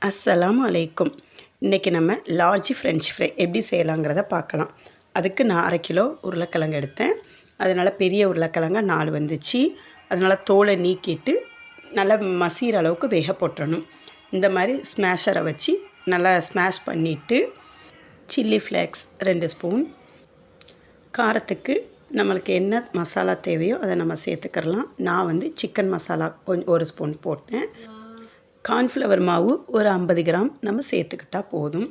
அஸ்ஸலாமு அலைக்கும். இன்றைக்கி நம்ம லார்ஜ் ஃப்ரெஞ்ச் ஃப்ரை எப்படி செய்யலாங்கிறத பார்க்கலாம். அதுக்கு நான் 1/2 கிலோ உருளைக்கிழங்கு எடுத்தேன். அதனால் பெரிய உருளைக்கிழங்க 4 வந்துச்சு. அதனால் தோலை நீக்கிட்டு நல்லா மசிகிற அளவுக்கு வேக போட்டுறணும். இந்த மாதிரி ஸ்மேஷரை வச்சு நல்லா ஸ்மாஷ் பண்ணிவிட்டு சில்லி ஃப்ளேக்ஸ் 2 ஸ்பூன், காரத்துக்கு நம்மளுக்கு என்ன மசாலா தேவையோ அதை நம்ம சேர்த்துக்கிறலாம். நான் சிக்கன் மசாலா கொஞ்சம் 1 ஸ்பூன் போட்டேன். கார்ன்ஃப்ளவர் மாவு ஒரு 50 கிராம் நம்ம சேர்த்துக்கிட்டால் போதும்.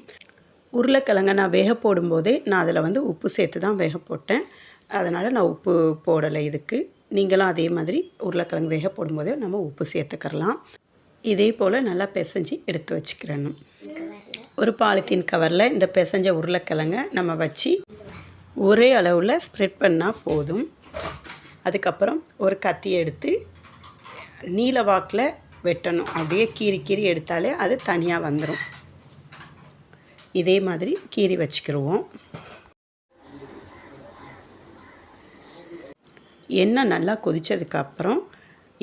உருளைக்கிழங்க நான் வேக போடும்போதே நான் அதில் உப்பு சேர்த்து தான் வேக போட்டேன். அதனால் நான் உப்பு போடலை. இதுக்கு நீங்களும் அதே மாதிரி உருளைக்கிழங்கு வேக போடும்போதே நம்ம உப்பு சேர்த்துக்கிறலாம். இதே போல் நல்லா பிசைஞ்சு எடுத்து வச்சுக்கிறணும். ஒரு பாலித்தீன் கவரில் இந்த பிசைஞ்ச உருளைக்கிழங்க நம்ம வச்சு ஒரே அளவில் ஸ்ப்ரெட் பண்ணால் போதும். அதுக்கப்புறம் ஒரு கத்தி எடுத்து நீல வாக்கில் வெட்டணும். அப்படியே கீறி எடுத்தாலே அது தனியாக வந்துடும். இதே மாதிரி கீறி வச்சுக்கிடுவோம். எண்ணெய் நல்லா கொதித்ததுக்கப்புறம்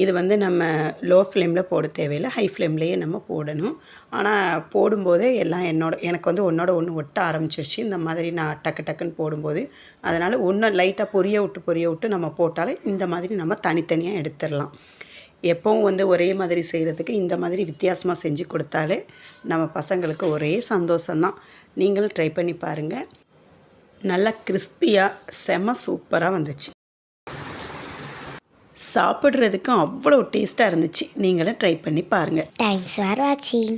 இது நம்ம லோ ஃப்ளேமில் போட தேவையில்லை, ஹை ஃப்ளேம்லேயே நம்ம போடணும். ஆனால் போடும்போதே எல்லாம் எனக்கு ஒன்றோட ஒன்று ஒட்ட ஆரம்பிச்சிருச்சு. இந்த மாதிரி நான் டக்குன்னு போடும்போது அதனால் ஒன்று லைட்டாக பொரிய விட்டு நம்ம போட்டாலே இந்த மாதிரி நம்ம தனித்தனியாக எடுத்துடலாம். எப்போவும் ஒரே மாதிரி செய்கிறதுக்கு இந்த மாதிரி வித்தியாசமாக செஞ்சு கொடுத்தாலே நம்ம பசங்களுக்கு ஒரே சந்தோஷம்தான். நீங்களும் ட்ரை பண்ணி பாருங்கள். நல்லா கிறிஸ்பியாக செம சூப்பராக வந்துச்சு. சாப்பிட்றதுக்கும் அவ்வளோ டேஸ்ட்டாக இருந்துச்சு. நீங்களும் ட்ரை பண்ணி பாருங்கள். தேங்க்ஸ் ஃபார் வாட்சிங்.